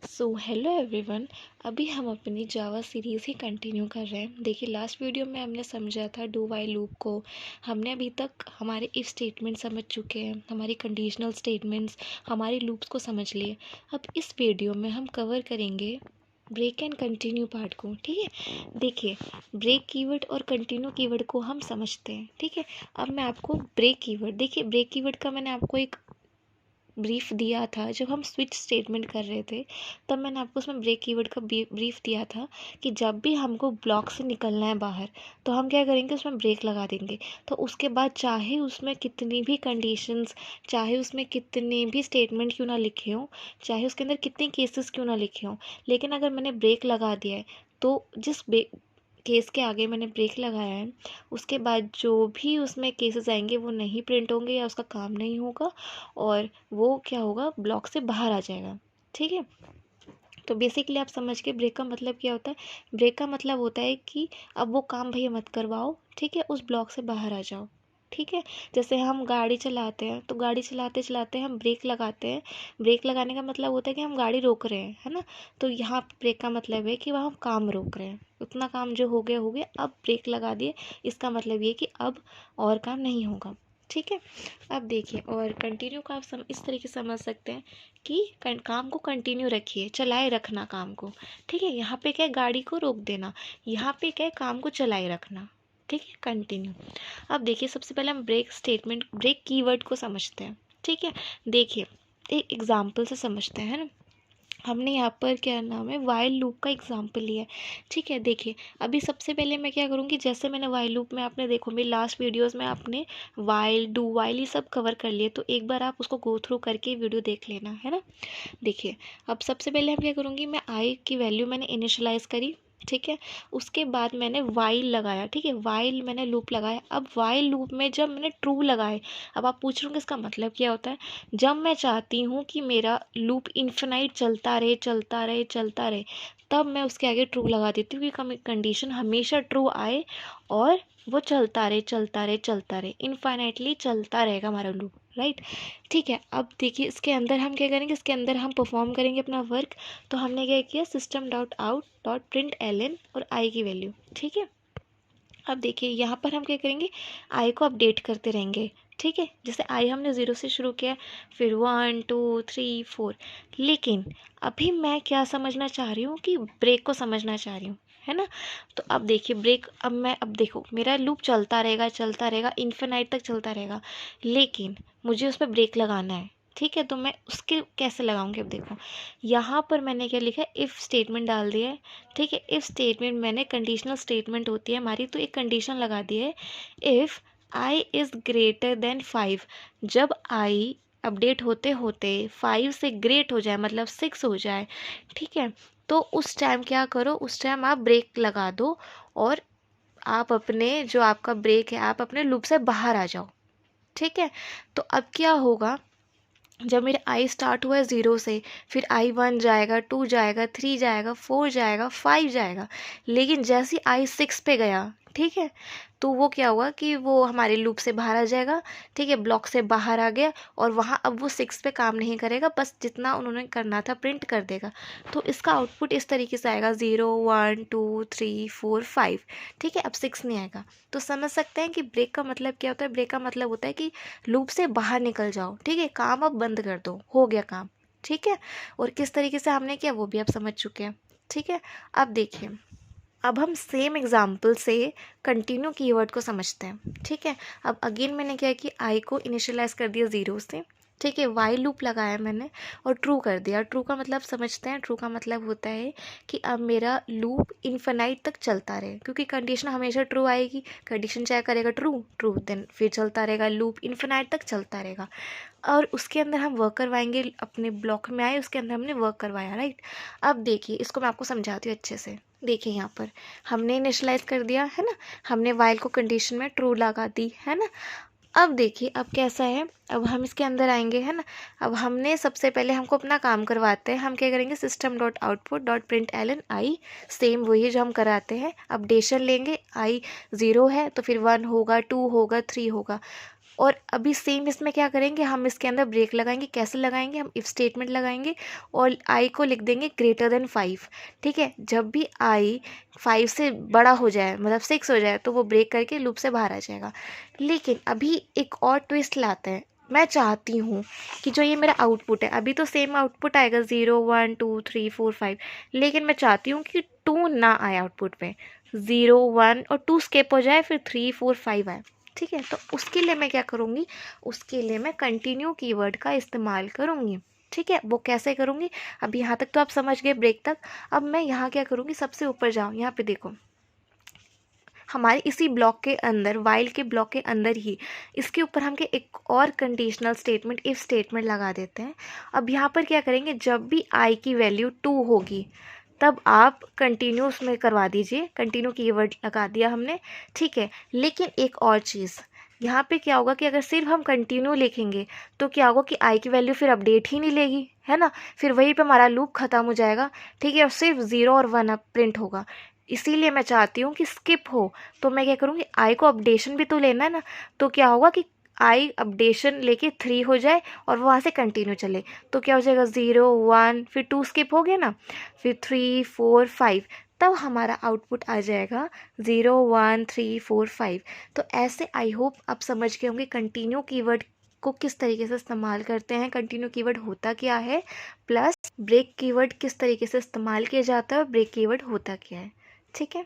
So hello everyone. अभी हम अपनी जावा सीरीज़ ही कंटिन्यू कर रहे हैं। देखिए, लास्ट वीडियो में हमने समझा था डू वाइल लूप को। हमने अभी तक हमारे इफ स्टेटमेंट समझ चुके हैं, हमारी कंडीशनल स्टेटमेंट्स, हमारी लूप्स को समझ लिए। अब इस वीडियो में हम कवर करेंगे ब्रेक एंड कंटिन्यू पार्ट को। ठीक है, देखिए ब्रेक कीवर्ड और कंटिन्यू कीवर्ड को हम समझते हैं। ठीक है, अब मैं आपको ब्रेक कीवर्ड, देखिए ब्रेक कीवर्ड का मैंने आपको एक ब्रीफ दिया था जब हम स्विच स्टेटमेंट कर रहे थे। तब मैंने आपको उसमें ब्रेक कीवर्ड का ब्रीफ दिया था कि जब भी हमको ब्लॉक से निकलना है बाहर, तो हम क्या करेंगे, उसमें ब्रेक लगा देंगे। तो उसके बाद चाहे उसमें कितनी भी कंडीशंस, चाहे उसमें कितने भी स्टेटमेंट क्यों ना लिखे हों, चाहे उसके अंदर कितने केसेस क्यों ना लिखे हों, लेकिन अगर मैंने ब्रेक लगा दिया है तो जिस केस के आगे मैंने ब्रेक लगाया है, उसके बाद जो भी उसमें केसेस आएंगे वो नहीं प्रिंट होंगे या उसका काम नहीं होगा, और वो क्या होगा, ब्लॉक से बाहर आ जाएगा। ठीक है, तो बेसिकली आप समझ के ब्रेक का मतलब क्या होता है। ब्रेक का मतलब होता है कि अब वो काम भैया मत करवाओ, ठीक है, उस ब्लॉक से बाहर आ जाओ। ठीक है, जैसे हम गाड़ी चलाते हैं तो गाड़ी चलाते चलाते हम ब्रेक लगाते हैं। ब्रेक लगाने का मतलब होता है कि हम गाड़ी रोक रहे हैं, है ना। तो यहाँ ब्रेक का मतलब है कि वह हम काम रोक रहे हैं, उतना काम जो हो गया, अब ब्रेक लगा दिए, इसका मतलब ये कि अब और काम नहीं होगा। ठीक है, अब देखिए, और कंटिन्यू का आप इस तरीके से समझ सकते हैं कि काम को कंटिन्यू रखिए, चलाए रखना काम को। ठीक है, यहाँ पे क्या है, गाड़ी को रोक देना, यहाँ पे क्या है, काम को चलाए रखना। ठीक है, कंटिन्यू। अब देखिए, सबसे पहले हम ब्रेक स्टेटमेंट, ब्रेक कीवर्ड को समझते हैं। ठीक है, देखिए एक एग्जाम्पल से समझते हैं, है ना। हमने यहाँ पर क्या नाम है, वाइल लूप का एग्जाम्पल लिया है। ठीक है, देखिए अभी सबसे पहले मैं क्या करूँगी, जैसे मैंने वाइल लूप में, आपने देखो मेरी लास्ट वीडियोस में आपने वाइल, डू वाइल ये सब कवर कर लिए, तो एक बार आप उसको गो थ्रू करके वीडियो देख लेना, है ना। देखिए, अब सबसे पहले हम क्या करूँगी, मैं आई की वैल्यू मैंने इनिशलाइज़ करी। ठीक है, उसके बाद मैंने वाइल लगाया। ठीक है, वाइल मैंने लूप लगाया। अब वाइल लूप में जब मैंने ट्रू लगाए, अब आप पूछ रहे होंगे इसका मतलब क्या होता है। जब मैं चाहती हूँ कि मेरा लूप इन्फिनाइट चलता रहे चलता रहे चलता रहे, तब मैं उसके आगे ट्रू लगा देती हूँ कि कंडीशन हमेशा ट्रू आए और वो चलता रहे चलता रहे चलता रहे, इनफाइनाइटली चलता रहेगा हमारा लूप, राइट। ठीक है, अब देखिए इसके अंदर हम क्या करेंगे, इसके अंदर हम परफॉर्म करेंगे अपना वर्क। तो हमने क्या किया, system dot out dot print L और आई की वैल्यू। ठीक है, अब देखिए यहाँ पर हम क्या करेंगे, आई को अपडेट करते रहेंगे। ठीक है, जैसे आई हमने 0 से शुरू किया, फिर 1 2 3 4, लेकिन अभी मैं क्या समझना चाह रही हूँ कि ब्रेक को समझना चाह रही हूँ, है ना। तो अब देखिए ब्रेक, अब देखो मेरा लूप चलता रहेगा इन्फिनाइट तक चलता रहेगा, लेकिन मुझे उस पर ब्रेक लगाना है। ठीक है, तो मैं उसके कैसे लगाऊंगी, अब देखो यहाँ पर मैंने क्या लिखा है, इफ़ स्टेटमेंट डाल दिया है। ठीक है, इफ़ स्टेटमेंट मैंने कंडीशनल स्टेटमेंट होती है हमारी, तो एक कंडीशन लगा दी है, if I is greater than 5। जब आई अपडेट होते होते 5 से ग्रेट हो जाए, मतलब 6 हो जाए, ठीक है, तो उस टाइम क्या करो, उस टाइम आप ब्रेक लगा दो और आप अपने जो आपका ब्रेक है, आप अपने लूप से बाहर आ जाओ। ठीक है, तो अब क्या होगा, जब मेरे आई स्टार्ट हुआ है 0 से, फिर आई 1 जाएगा, 2 जाएगा, 3 जाएगा, 4 जाएगा, 5 जाएगा, लेकिन जैसे आई 6 पे गया, ठीक है, तो वो क्या हुआ कि वो हमारे लूप से बाहर आ जाएगा। ठीक है, ब्लॉक से बाहर आ गया और वहाँ अब वो 6 पे काम नहीं करेगा, बस जितना उन्होंने करना था प्रिंट कर देगा। तो इसका आउटपुट इस तरीके से आएगा, 0 1 2 3 4 5। ठीक है, अब 6 नहीं आएगा। तो समझ सकते हैं कि ब्रेक का मतलब क्या होता है। ब्रेक का मतलब होता है कि लूप से बाहर निकल जाओ। ठीक है, काम अब बंद कर दो, हो गया काम। ठीक है, और किस तरीके से हमने किया वो भी आप समझ चुके हैं। ठीक है, अब देखिए, अब हम सेम एग्जाम्पल से कंटिन्यू कीवर्ड को समझते हैं। ठीक है, अब अगेन मैंने क्या कि आई को इनिशियलाइज कर दिया 0 से। ठीक है, वाई लूप लगाया मैंने और ट्रू कर दिया। ट्रू का मतलब समझते हैं, ट्रू का मतलब होता है कि अब मेरा लूप इन्फिनाइट तक चलता रहे, क्योंकि कंडीशन हमेशा ट्रू आएगी। कंडीशन चाहे करेगा ट्रू ट्रू, देन फिर चलता रहेगा, लूप इन्फिनाइट तक चलता रहेगा। और उसके अंदर हम वर्क करवाएंगे, अपने ब्लॉक में आए उसके अंदर हमने वर्क करवाया, राइट। अब देखिए इसको मैं आपको समझाती हूँ अच्छे से। देखिए यहाँ पर हमने इनिशलाइज कर दिया है ना, हमने वाइल को कंडीशन में ट्रू लगा दी है ना। अब देखिए अब कैसा है, अब हम इसके अंदर आएंगे, है ना। अब हमने सबसे पहले हमको अपना काम करवाते हैं, हम क्या करेंगे, system dot output dot print L N I, same वही जो हम कराते हैं। अपडेशन लेंगे, आई 0 है तो फिर 1 होगा, 2 होगा, 3 होगा। और अभी सेम इसमें क्या करेंगे, हम इसके अंदर ब्रेक लगाएंगे। कैसे लगाएंगे, हम इफ स्टेटमेंट लगाएंगे और आई को लिख देंगे ग्रेटर देन 5। ठीक है, जब भी आई 5 से बड़ा हो जाए, मतलब 6 हो जाए, तो वो ब्रेक करके लूप से बाहर आ जाएगा। लेकिन अभी एक और ट्विस्ट लाते हैं। मैं चाहती हूँ कि जो ये मेरा आउटपुट है, अभी तो सेम आउटपुट आएगा 0 1 2 3 4 5, लेकिन मैं चाहती हूँ कि 2 ना आए आउटपुट में, 0 1 और 2 स्किप हो जाए, फिर 3 4 5 आए। ठीक है, तो उसके लिए मैं क्या करूँगी, उसके लिए मैं कंटिन्यू कीवर्ड का इस्तेमाल करूँगी। ठीक है, वो कैसे करूँगी, अब यहाँ तक तो आप समझ गए, ब्रेक तक। अब मैं यहाँ क्या करूँगी, सबसे ऊपर जाऊँ, यहाँ पे देखो, हमारे इसी ब्लॉक के अंदर, वाइल के ब्लॉक के अंदर ही इसके ऊपर हम के एक और कंडीशनल स्टेटमेंट, इफ स्टेटमेंट लगा देते हैं। अब यहाँ पर क्या करेंगे, जब भी आई की वैल्यू 2 होगी तब आप कंटिन्यू उसमें करवा दीजिए, कंटिन्यू कीवर्ड लगा दिया हमने। ठीक है, लेकिन एक और चीज़, यहाँ पे क्या होगा कि अगर सिर्फ हम कंटिन्यू लिखेंगे तो क्या होगा कि आई की वैल्यू फिर अपडेट ही नहीं लेगी, है ना, फिर वहीं पे हमारा लूप ख़त्म हो जाएगा। ठीक है, और सिर्फ 0 और 1 अब प्रिंट होगा। इसीलिए मैं चाहती हूँ कि स्किप हो, तो मैं क्या करूँगी, आई को अपडेशन भी तो लेना है ना, तो क्या होगा कि आई अपडेशन लेके 3 हो जाए और वहाँ से कंटिन्यू चले, तो क्या हो जाएगा 0 1, फिर 2 स्किप हो गया ना, फिर 3 4 5, तब हमारा आउटपुट आ जाएगा 0 1 3 4 5। तो ऐसे आई होप आप समझ गए होंगे कंटिन्यू कीवर्ड को किस तरीके से इस्तेमाल करते हैं, कंटिन्यू कीवर्ड होता क्या है, प्लस ब्रेक कीवर्ड किस तरीके से इस्तेमाल किया जाता है और ब्रेक कीवर्ड होता क्या है। ठीक है।